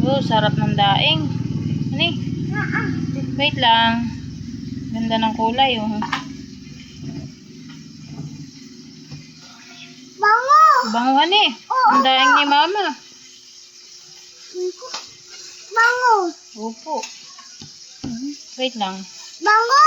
Oh, sarap ng daing. Ani? Wait lang. Ganda ng kulay, oh. Bango! Bango, ani. Ang daing ni mama. Bango! Opo. Wait lang. Bango!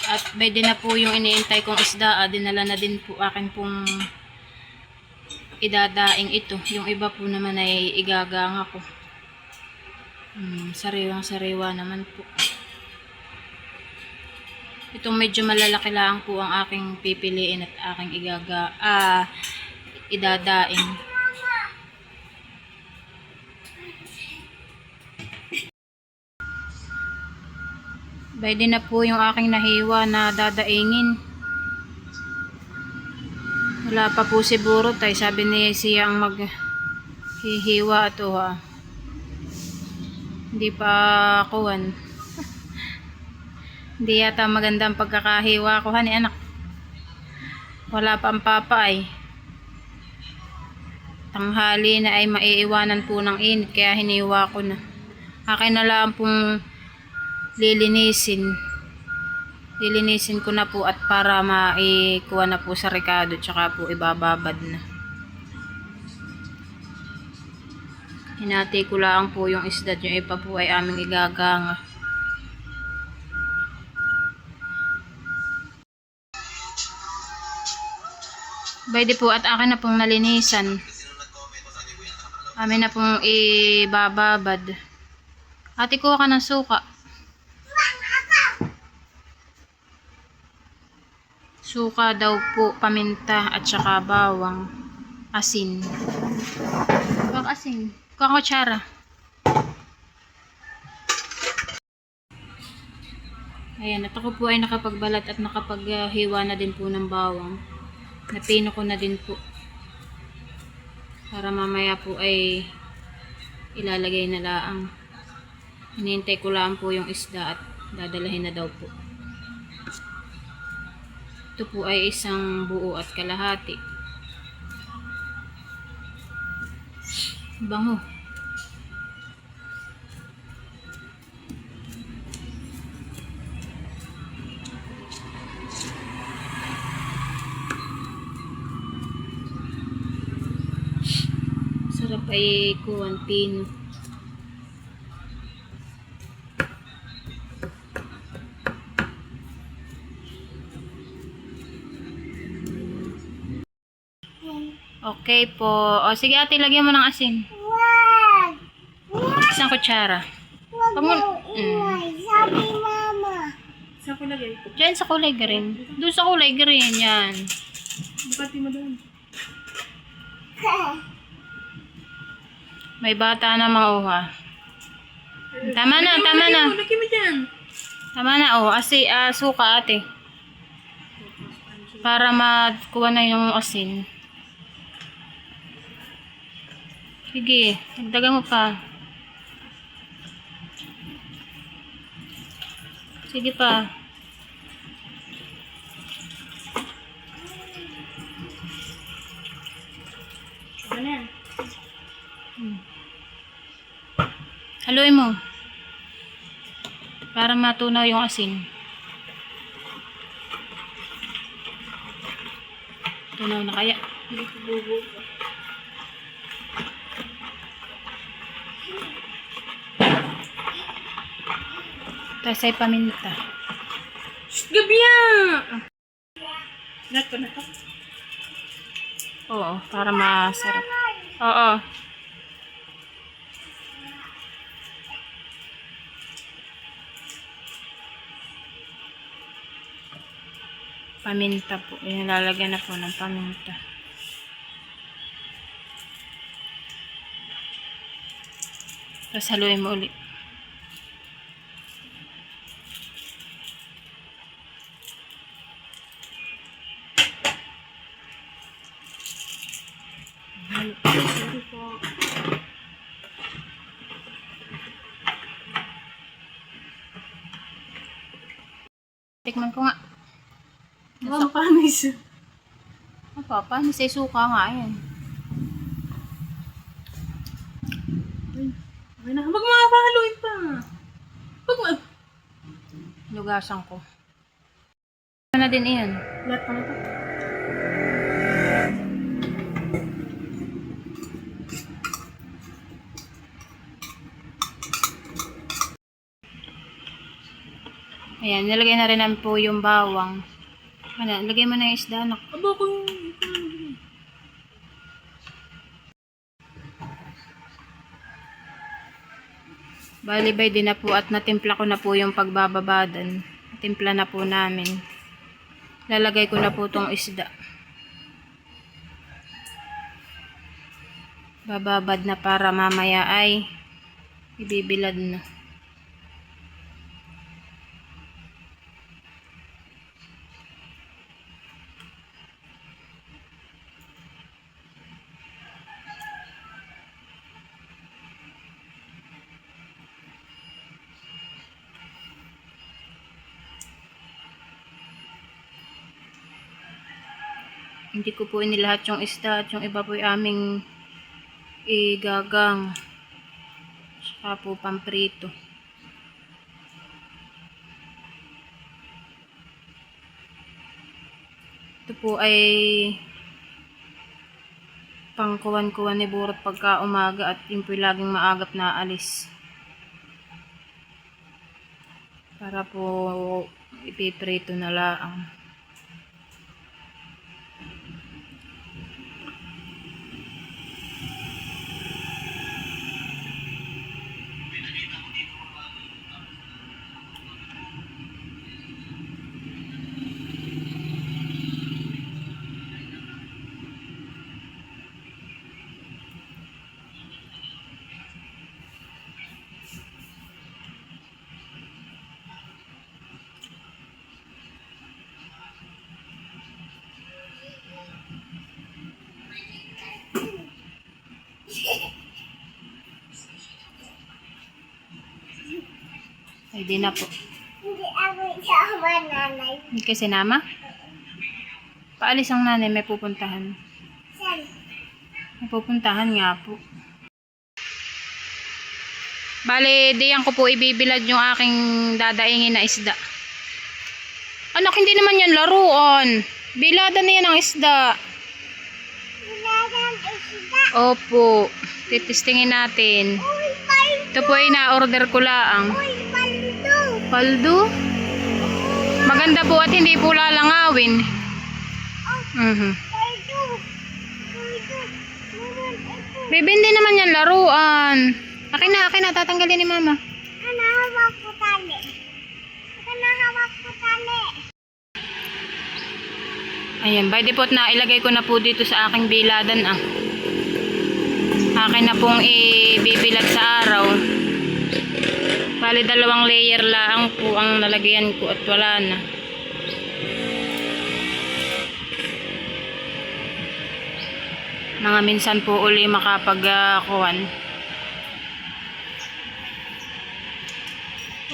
At pwede na po yung iniintay kong isda. Dinala na din po akin pong idadaing ito. Yung iba po naman ay igagang ako. Sariwang-sariwa naman po. Itong medyo malalaki lang po ang aking pipiliin at aking idadaing. Pwede na po yung aking nahiwa na dadaingin. Wala pa po si Burot ay sabi ni siya ang maghihiwa ito ha. Hindi pa kuwan. Hindi yata maganda ang pagkakahiwa ko hani anak. Wala pa ang papa ay. Tanghali na ay maiiwanan po ng init kaya hiniwa ko na. Akin na lang pong lilinisin ko na po at para maikuha na po sa rekado tsaka po ibababad na. Hinati ko lang po yung isda, yung iba po ay aming igaganga. Pwede po at akin na pong nalinisan. Amin na pong ibababad. Ate, kuha ka ng suka. Suka daw po, paminta at saka bawang, asin. Bawang asin. Kuha kutsara. Ayan, at ako po ay nakapagbalat at nakapaghiwa na din po ng bawang. Napino ko na din po. Para mamaya po ay ilalagay na laang. Hinihintay ko lang po yung isda at dadalahin na daw po. Ito po ay isang buo at kalahati. Bango. Sarap ay kuwan pino. Okay po. O sige ate, lagyan mo ng asin. Wag! Isang kutsara. Wag Pag mo, sabi mama. Saan ko lagay? Diyan sa kulay green. Doon sa kulay green, yan. Bukati mo doon. May bata na mauha. Tama na, tama na. Lagi mo dyan. Tama na, oh. Suka ate. Para makuha na yung asin. Sige, dagdagan mo pa. Sige pa. Ano yan? Haluin mo. Para matunaw yung asin. Tunaw na kaya. Tapos ay paminta. Gabiya! Nat ko na to. Oo, para masarap. Oo. Paminta po. Lalagyan na po ng paminta. Tapos haluin mo ulit. po. Tikman ko nga. Mama, panis. Ang papa, nisay suka nga yan. Okay na. Huwag mga pahaluin pa. Huwag mo. Lugasan ko. Ano na din iyan? Lahat pa na to. Ayan, nilagay na rin namin po yung bawang. Ano, lagay mo na yung isda, anak. Aba, kung... Balibay din na po at natimpla ko na po yung pagbababadan. Natimpla na po namin. Lalagay ko na po tong isda. Bababad na para mamaya ay ibibilad na. Hindi ko po inilahat yung isda at yung iba po yung aming igagang. Saka po pamprito. Ito po ay pangkuwan-kuwan ni Burot pagka umaga at yun po yung laging maagap na alis. Para po ipiprito na laang. Pwede na po. Hindi ako sama nanay. Hindi kasi nama? Paalis ang nanay, may pupuntahan. Saan? May pupuntahan nga po. Bale, diyan ko po ibibilad yung aking dadaingin na isda. Anak, hindi naman yan laruan. Bilada na yan ang isda. Biladan isda. Opo. Titistingin natin. Uy, paldo. Ito po ay na-order ko laang. Uy, paldo. Paldo? Maganda po at hindi po lalangawin. Paldo. Mhm. Paldo. Naman ito. Bibindi naman yan laruan. Akin na, tatanggalin ni mama. Kanahawak ko tali. Kanahawak ko tali. Ayan, by default na ilagay ko na po dito sa aking biladan ah. Akin na pong ibibilad sa araw. Bali 2 layer lang po ang nalagyan ko at wala na. Mga minsan po uli makapagkuhan.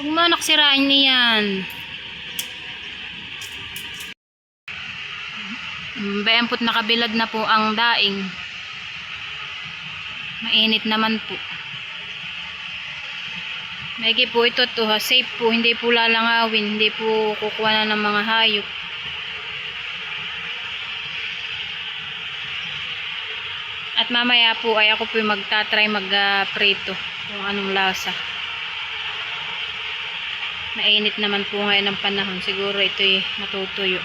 Huwag mo anak sirain niyan. Bayampot nakabilad na po ang daing. Mainit naman po. Maigi po ito to ha. Safe po. Hindi po lalangawin. Hindi po kukuha na ng mga hayop. At mamaya po ay ako po magtatry mag-prito kung anong lasa. Mainit naman po ngayon ang panahon. Siguro ito'y matutuyo.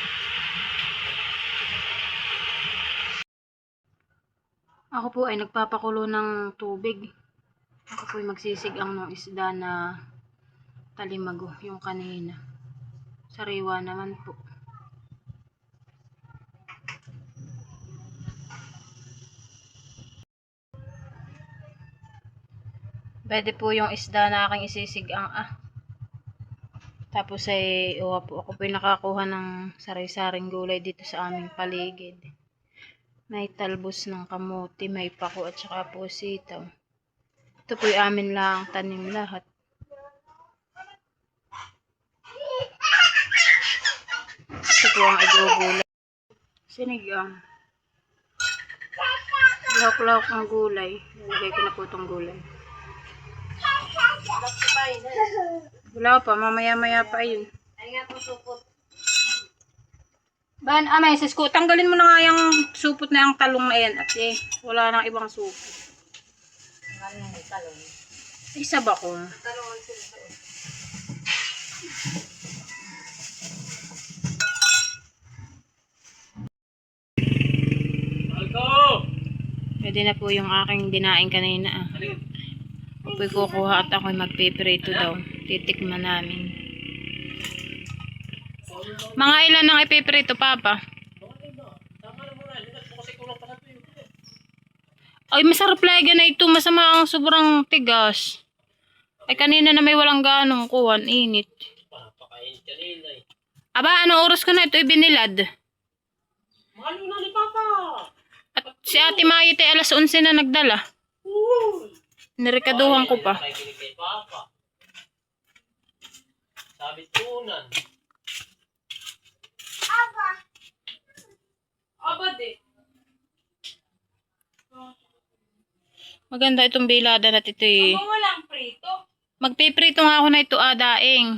Ako po ay nagpapakulo ng tubig. Ako po ay magsisigang ng isda na talimago, yung kanina. Sariwa naman po. Pwede po yung isda na aking isisigang Tapos ay ako po ay nakakuha ng sari-saring gulay dito sa aming paligid. May talbos ng kamote, may pako at saka po sitaw. Ito po yung amin lang tanim lahat. Ito po ang igugulay. Sinigang. Lahok-lahok ng gulay. Nalagay ko na po itong gulay. Wala pa, mamaya-maya pa yun. Ban, may sis ko. Tanggalin mo na nga yung supot na yung talong na yan. At wala nang ibang supot. Isa ba ko? Pwede na po yung aking dinaing kanina. Ako'y kukuha at ako'y magpiprito daw. Titikman namin. Mga ilan ang ipiprito, Papa? Ay, masarap lagi na ito. Masama ang sobrang tigas. Ay, kanina na may walang ganong kuwan. Init. Aba, ano oras ko na ito ibinilad? Mahalo na ni Papa. At si Ate Mayite alas 11 na nagdala. Nirekaduhan ko pa. Sabi tunan. Aba de. Maganda itong bilada na ito eh. Aba walang prito. Magpiprito nga ako na ito, daing.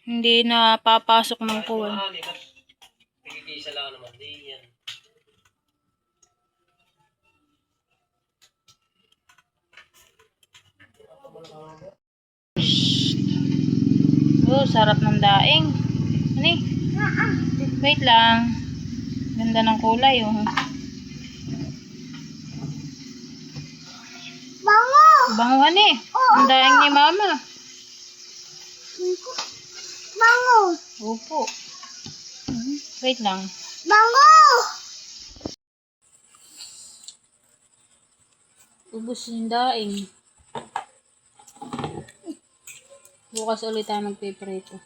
Hindi na papasok ng kuwan. Pigigisa lang naman. Di yan. Oh, sarap ng daing. Ano eh? Wait lang. Ganda ng kulay oh. Bango! Banguhan eh. Ang daing ni Mama. Bango! Opo. Wait lang. Bango! Ubus yung daing. Bukas ulit tayo magpiprito.